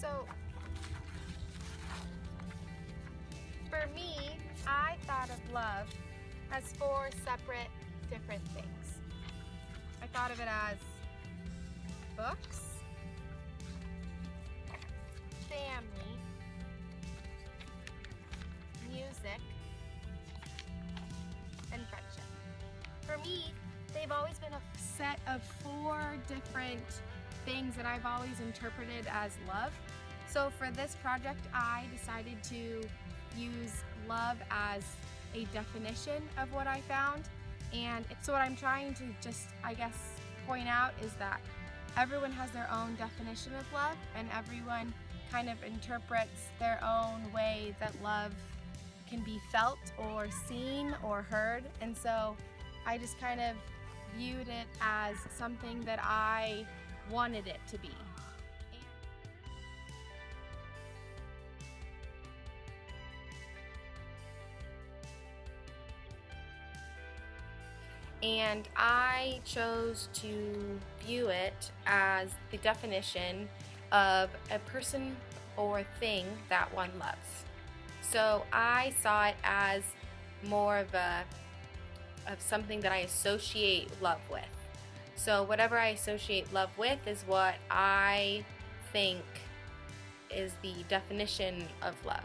So, for me, I thought of love as four separate, different things. I thought of it as books, family, music, and friendship. For me, they've always been a set of four different things that I've always interpreted as love. So for this project, I decided to use love as a definition of what I found. And so what I'm trying to just, I guess, point out is that everyone has their own definition of love, and everyone kind of interprets their own way that love can be felt or seen or heard. And so I just kind of viewed it as something that I wanted it to be. And I chose to view it as the definition of a person or thing that one loves. So I saw it as more of something that I associate love with. So whatever I associate love with is what I think is the definition of love.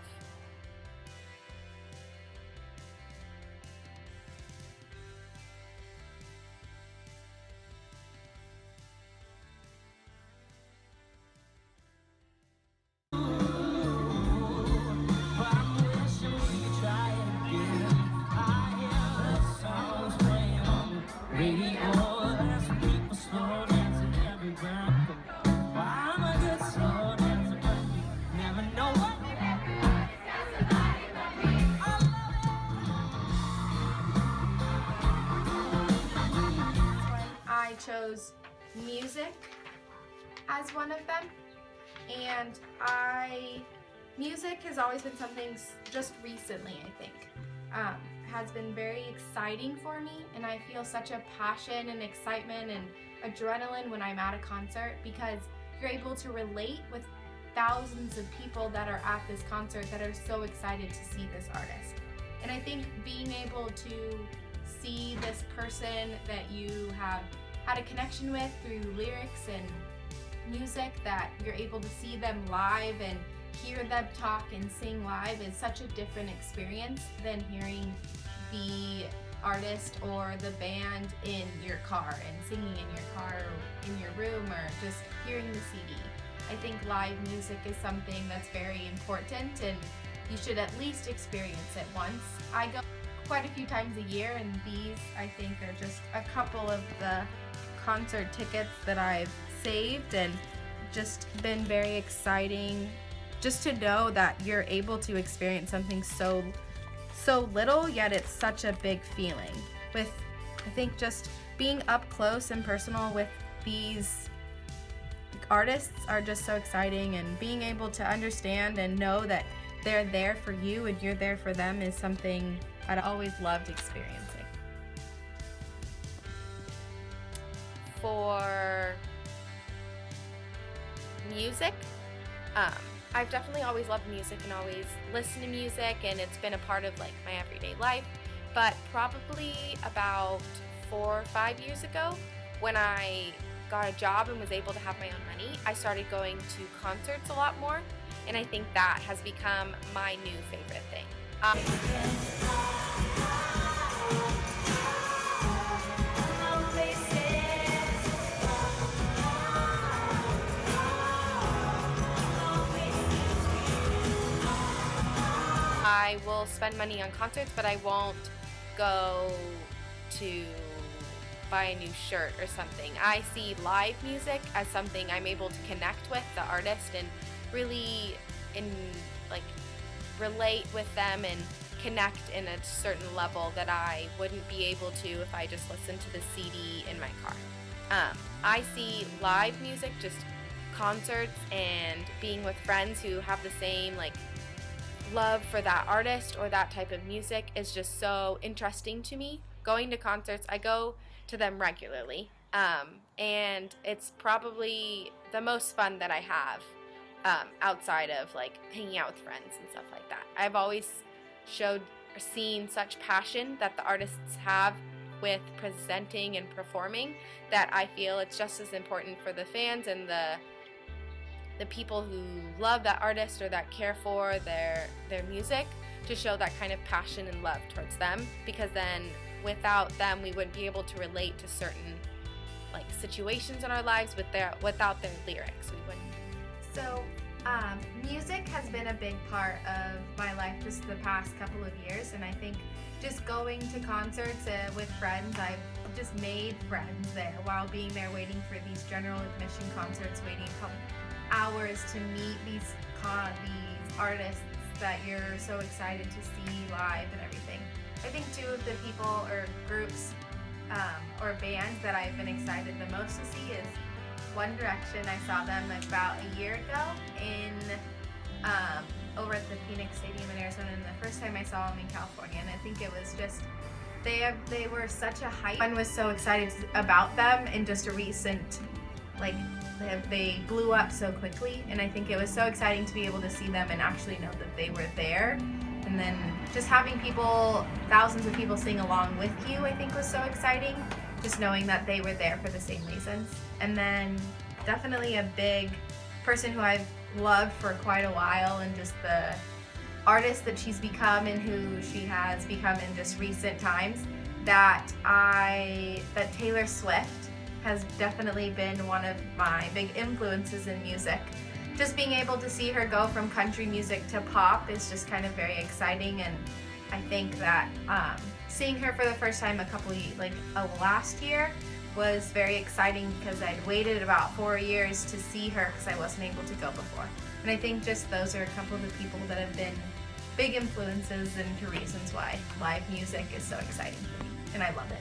I chose music as one of them, and music has always been something just recently, I think, has been very exciting for me, and I feel such a passion and excitement and adrenaline when I'm at a concert, because you're able to relate with thousands of people that are at this concert that are so excited to see this artist. And I think being able to see this person that you have had a connection with through lyrics and music, that you're able to see them live and hear them talk and sing live, is such a different experience than hearing the artist or the band in your car and singing in your car or in your room, or just hearing the CD. I think live music is something that's very important, and you should at least experience it once. I go quite a few times a year, and these, I think, are just a couple of the concert tickets that I've saved, and just been very exciting just to know that you're able to experience something so little, yet it's such a big feeling. With, I think, just being up close and personal with these artists are just so exciting, and being able to understand and know that they're there for you and you're there for them is something I'd always loved experiencing. For music, I've definitely always loved music and always listened to music, and it's been a part of like my everyday life. But probably about 4 or 5 years ago, when I got a job and was able to have my own money, I started going to concerts a lot more, and I think that has become my new favorite thing. I will spend money on concerts, but I won't go to buy a new shirt or something. I see live music as something I'm able to connect with the artist and really relate with them and connect in a certain level that I wouldn't be able to if I just listened to the CD in my car. I see live music, just concerts and being with friends who have the same love for that artist or that type of music, is just so interesting to me. Going to concerts, I go to them regularly, and it's probably the most fun that I have outside of like hanging out with friends and stuff like that. I've always seen such passion that the artists have with presenting and performing that I feel it's just as important for the fans and the people who love that artist or that care for their music to show that kind of passion and love towards them, because then without them we wouldn't be able to relate to certain like situations in our lives without their lyrics. We wouldn't. So music has been a big part of my life just the past couple of years, and I think just going to concerts with friends, I've just made friends there while being there waiting for these general admission concerts, waiting a couple hours to meet these artists that you're so excited to see live and everything. I think two of the people or groups or bands that I've been excited the most to see is One Direction. I saw them about a year ago in over at the Phoenix Stadium in Arizona, and the first time I saw them in California, and I think it was just they were such a hype. I was so excited about them in just a recent they blew up so quickly, and I think it was so exciting to be able to see them and actually know that they were there. And then just having thousands of people sing along with you, I think was so exciting, just knowing that they were there for the same reasons. And then definitely a big person who I've loved for quite a while, and just the artist that she's become and who she has become in just recent times, that Taylor Swift has definitely been one of my big influences in music. Just being able to see her go from country music to pop is just kind of very exciting, and I think that seeing her for the first time last year was very exciting, because I'd waited about 4 years to see her because I wasn't able to go before. And I think just those are a couple of the people that have been big influences and reasons why live music is so exciting for me, and I love it.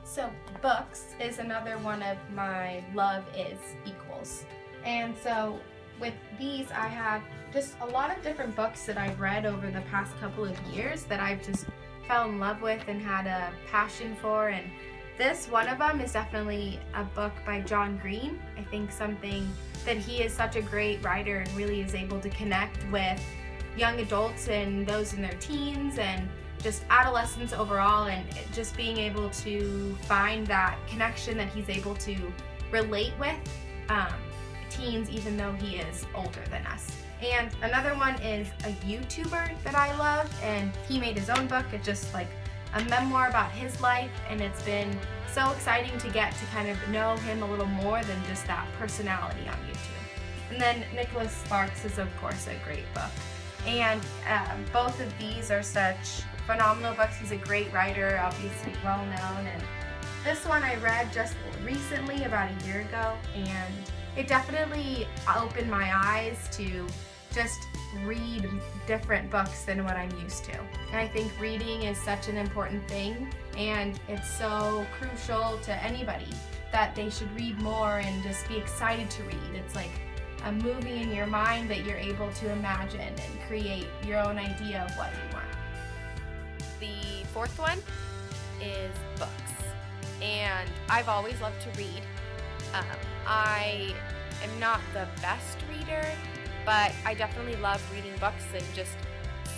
So books is another one of my love is equals. And so with these, I have just a lot of different books that I've read over the past couple of years that I've just fell in love with and had a passion for. And this, one of them, is definitely a book by John Green. I think something that he is such a great writer and really is able to connect with young adults and those in their teens and just adolescence overall, and just being able to find that connection that he's able to relate with teens even though he is older than us. And another one is a YouTuber that I love, and he made his own book. It's just like a memoir about his life, and it's been so exciting to get to kind of know him a little more than just that personality on YouTube. And then Nicholas Sparks is of course a great book. And both of these are such phenomenal books. He's a great writer, obviously well known, and this one I read just recently, about a year ago, and it definitely opened my eyes to just read different books than what I'm used to. And I think reading is such an important thing, and it's so crucial to anybody that they should read more and just be excited to read. It's like a movie in your mind that you're able to imagine and create your own idea of what you want. The fourth one is books, and I've always loved to read. I am not the best reader, but I definitely love reading books and just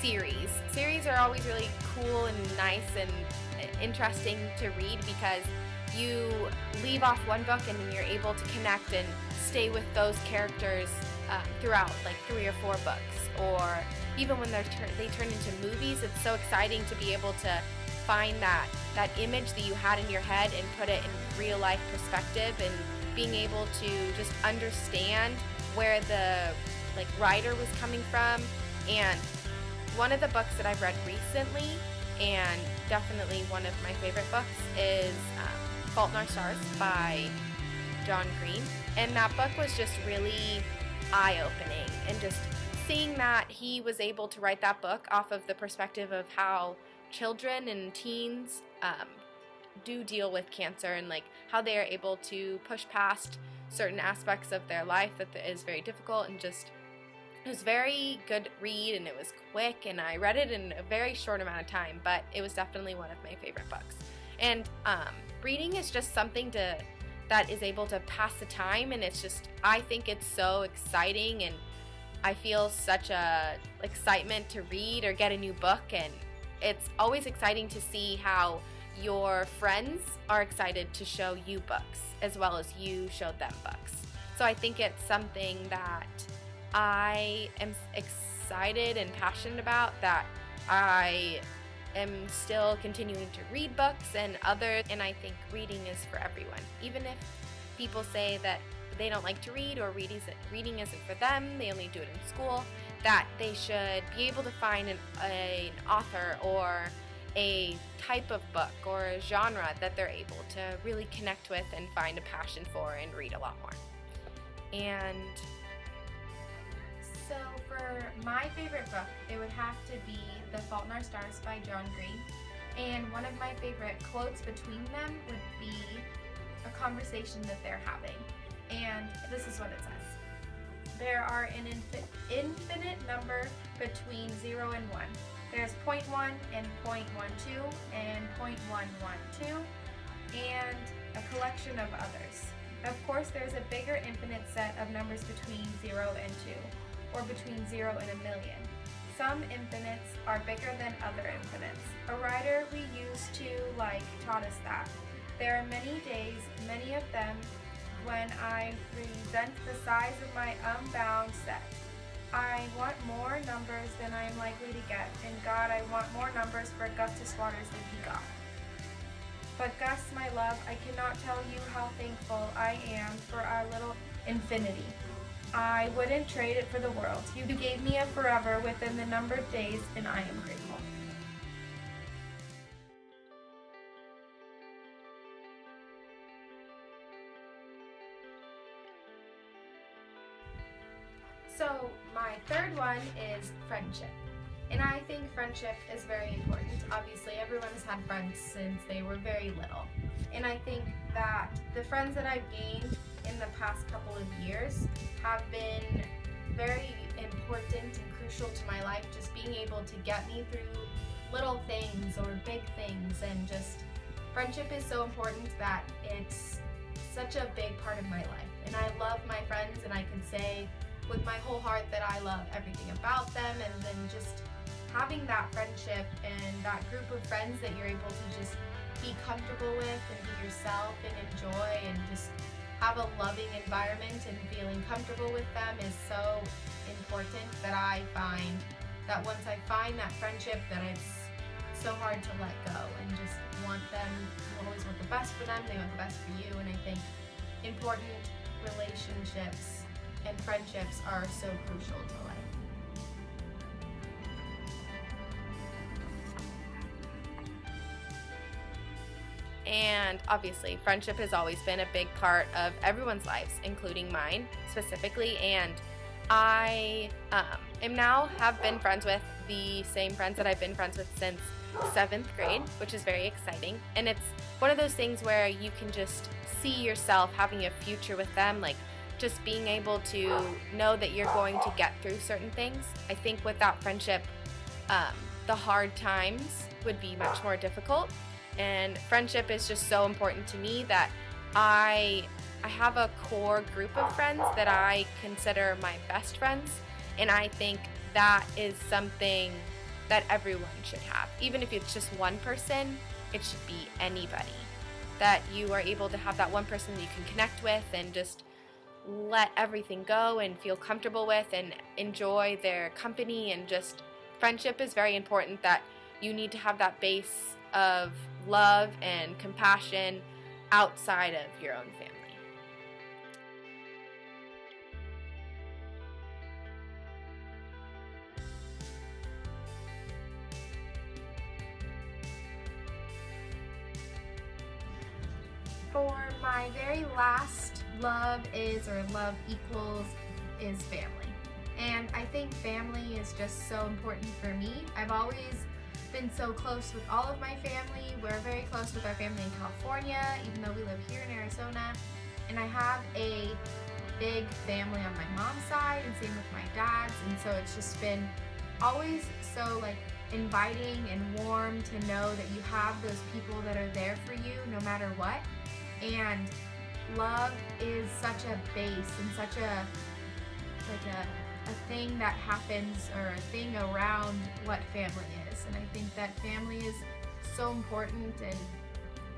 series. Series are always really cool and nice and interesting to read, because you leave off one book and then you're able to connect and stay with those characters throughout like 3 or 4 books, or even when they turn into movies. It's so exciting to be able to find that image that you had in your head and put it in real life perspective, and being able to just understand where the writer was coming from. And one of the books that I've read recently, and definitely one of my favorite books, is Fault in Our Stars by John Green. And that book was just really eye-opening, and just seeing that he was able to write that book off of the perspective of how children and teens do deal with cancer, and how they are able to push past certain aspects of their life that is very difficult, and just It was very good read, and it was quick, and I read it in a very short amount of time, but it was definitely one of my favorite books. And reading is just something that is able to pass the time, and it's just, I think it's so exciting, and I feel such a excitement to read or get a new book, and it's always exciting to see how your friends are excited to show you books as well as you showed them books. So I think it's something that I am excited and passionate about, that I am still continuing to read books and I think reading is for everyone. Even if people say that they don't like to read or reading isn't for them, they only do it in school, that they should be able to find an author or a type of book or a genre that they're able to really connect with and find a passion for and read a lot more. And so for my favorite book, it would have to be The Fault in Our Stars by John Green. And one of my favorite quotes between them would be a conversation that they're having. And this is what it says. There are an infinite number between 0 and 1. There's 0.1 and 0.12 and 0.112 and a collection of others. Of course, there's a bigger infinite set of numbers between 0 and 2, or between 0 and a million. Some infinites are bigger than other infinites. A writer we used to like taught us that. There are many days, many of them, when I resent the size of my unbound set. I want more numbers than I am likely to get, and God, I want more numbers for Augustus Waters than he got. But Gus, my love, I cannot tell you how thankful I am for our little infinity. I wouldn't trade it for the world. You gave me a forever within the numbered days, and I am grateful. So my third one is friendship. And I think friendship is very important. Obviously, everyone has had friends since they were very little. And I think that the friends that I've gained in the past couple of years have been very important and crucial to my life, just being able to get me through little things or big things. And just friendship is so important that it's such a big part of my life. And I love my friends, and I can say with my whole heart that I love everything about them, and then just having that friendship and that group of friends that you're able to just be comfortable with and be yourself and enjoy and just have a loving environment and feeling comfortable with them is so important, that I find that once I find that friendship, that it's so hard to let go and just want them, you always want the best for them, they want the best for you. And I think important relationships and friendships are so crucial to life. And obviously, friendship has always been a big part of everyone's lives, including mine specifically. And I have been friends with the same friends that I've been friends with since 7th grade, which is very exciting. And it's one of those things where you can just see yourself having a future with them, like just being able to know that you're going to get through certain things. I think without friendship, the hard times would be much more difficult. And friendship is just so important to me that I have a core group of friends that I consider my best friends. And I think that is something that everyone should have. Even if it's just one person, it should be anybody. That you are able to have that one person that you can connect with and just let everything go and feel comfortable with and enjoy their company. And just friendship is very important, that you need to have that base of love and compassion outside of your own family. For my very last love equals is family. And I think family is just so important for me. I've always been so close with all of my family. We're very close with our family in California, even though we live here in Arizona. And I have a big family on my mom's side, and same with my dad's, and so it's just been always so like inviting and warm to know that you have those people that are there for you no matter what. And love is such a base and such a thing that happens, or a thing around what family is. And I think that family is so important, and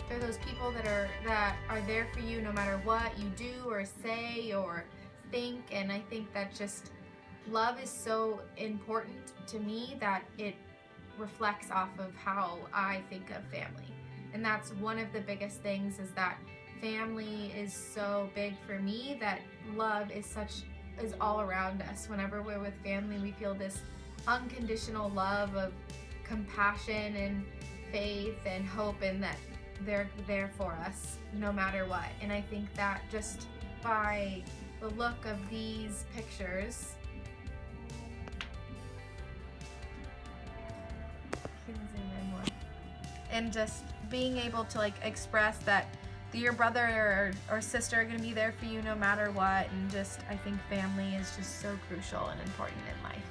they're those people that are there for you no matter what you do or say or think. And I think that just love is so important to me that it reflects off of how I think of family. And that's one of the biggest things, is that family is so big for me, that love is all around us. Whenever we're with family, we feel this unconditional love of compassion and faith and hope, and that they're there for us no matter what. And I think that just by the look of these pictures, you can zoom in more, and just being able to like express that your brother or sister are going to be there for you no matter what. And just, I think family is just so crucial and important in life.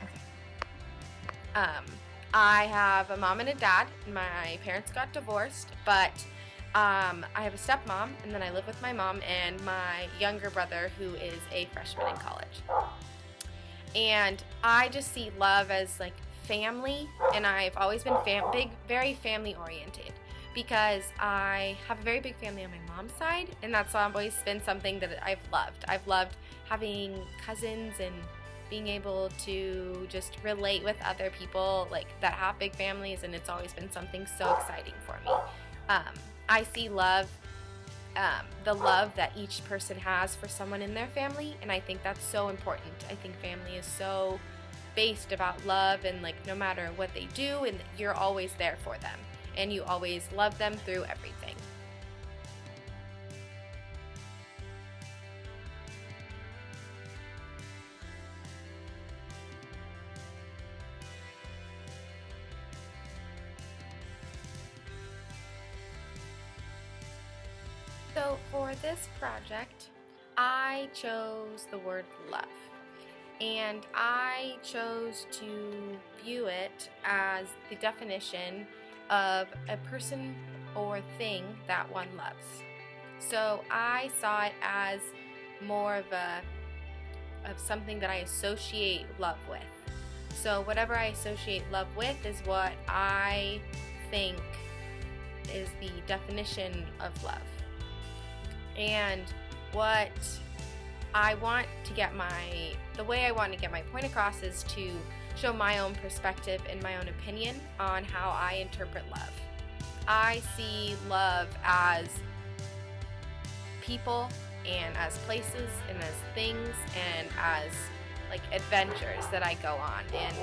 Okay. I have a mom and a dad. My parents got divorced, but I have a stepmom, and then I live with my mom and my younger brother, who is a freshman in college. And I just see love as like family, and I've always been very family oriented, because I have a very big family on my mom's side, and that's always been something that I've loved. I've loved having cousins and being able to just relate with other people like that have big families, and it's always been something so exciting for me. I see love, the love that each person has for someone in their family, and I think that's so important. I think family is so based about love, and like no matter what they do, and you're always there for them, and you always love them through everything. So for this project, I chose the word love, and I chose to view it as the definition of a person or thing that one loves. So I saw it as more of something that I associate love with. So whatever I associate love with is what I think is the definition of love. And what I want to get the way I want to get my point across is to show my own perspective and my own opinion on how I interpret love. I see love as people, and as places, and as things, and as like adventures that I go on. And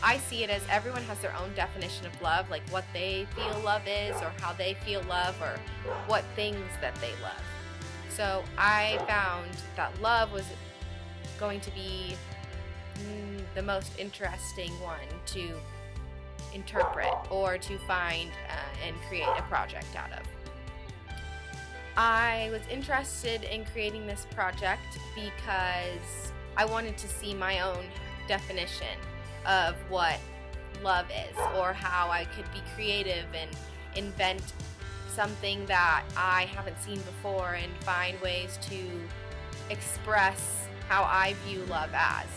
I see it as everyone has their own definition of love, like what they feel love is, or how they feel love, or what things that they love. So I found that love was going to be the most interesting one to interpret or to find and create a project out of. I was interested in creating this project because I wanted to see my own definition of what love is, or how I could be creative and invent something that I haven't seen before, and find ways to express how I view love as.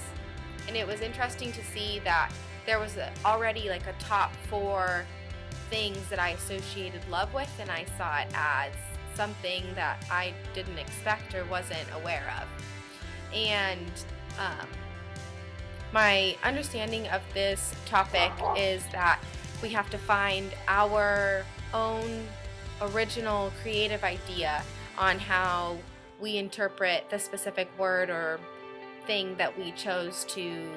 And it was interesting to see that there was already like a top 4 things that I associated love with, and I saw it as something that I didn't expect or wasn't aware of. And my understanding of this topic is that we have to find our own original creative idea on how we interpret the specific word or thing that we chose to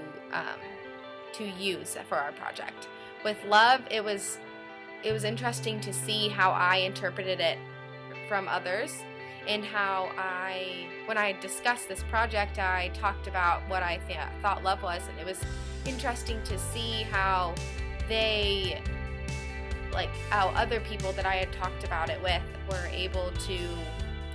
use for our project. With love, it was interesting to see how I interpreted it from others, and how when I discussed this project, I talked about what I thought love was, and it was interesting to see how they like how other people that I had talked about it with were able to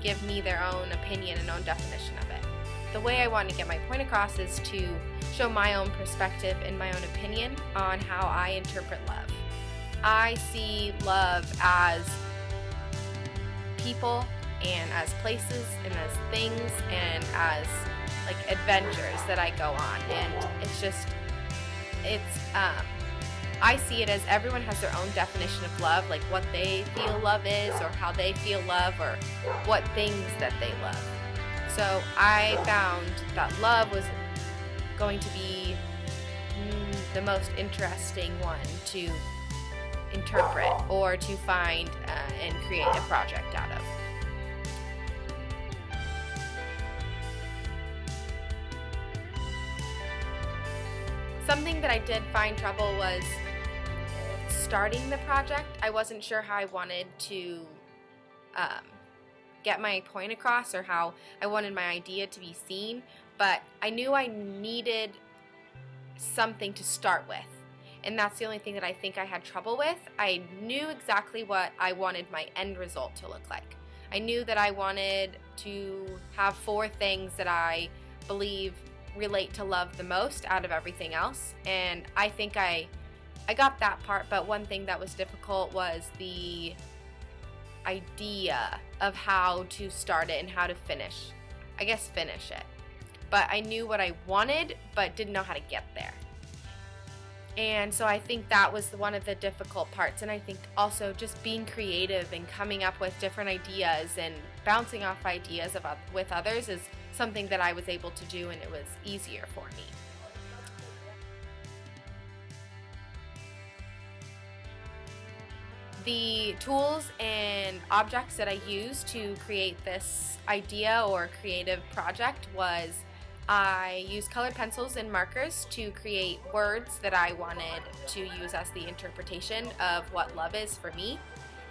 give me their own opinion and own definition of it. The way I want to get my point across is to show my own perspective and my own opinion on how I interpret love. I see love as people and as places and as things and as like adventures that I go on, and I see it as everyone has their own definition of love, like what they feel love is or how they feel love or what things that they love. So I found that love was going to be the most interesting one to interpret or to find and create a project out of. Something that I did find trouble was starting the project. I wasn't sure how I wanted to get my point across or how I wanted my idea to be seen, but I knew I needed something to start with, and that's the only thing that I think I had trouble with. I knew exactly what I wanted my end result to look like. I knew that I wanted to have 4 things that I believe relate to love the most out of everything else, and I think I got that part, but one thing that was difficult was the idea of how to start it and how to finish it. But I knew what I wanted, but didn't know how to get there. And so I think that was one of the difficult parts, and I think also just being creative and coming up with different ideas and bouncing off ideas with others is something that I was able to do, and it was easier for me. The tools and objects that I used to create this idea or creative project was I used colored pencils and markers to create words that I wanted to use as the interpretation of what love is for me.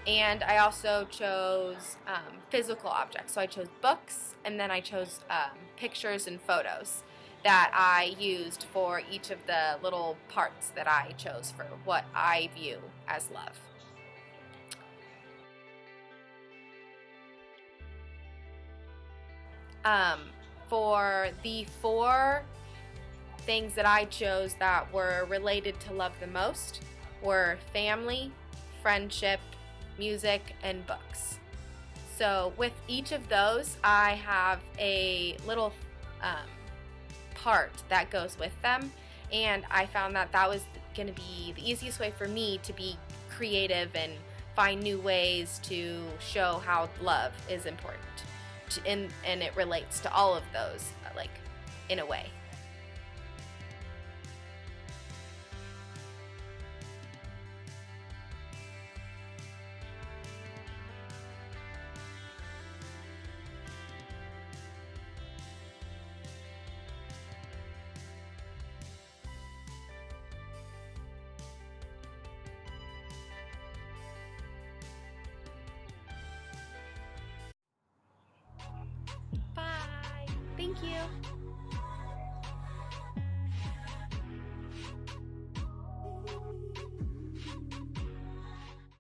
And I also chose physical objects. So I chose books, and then I chose pictures and photos that I used for each of the little parts that I chose for what I view as love. For the 4 things that I chose that were related to love the most were family, friendship, music, and books. So with each of those, I have a little part that goes with them, and I found that that was going to be the easiest way for me to be creative and find new ways to show how love is important. And it relates to all of those, like, in a way. Bye. Thank you.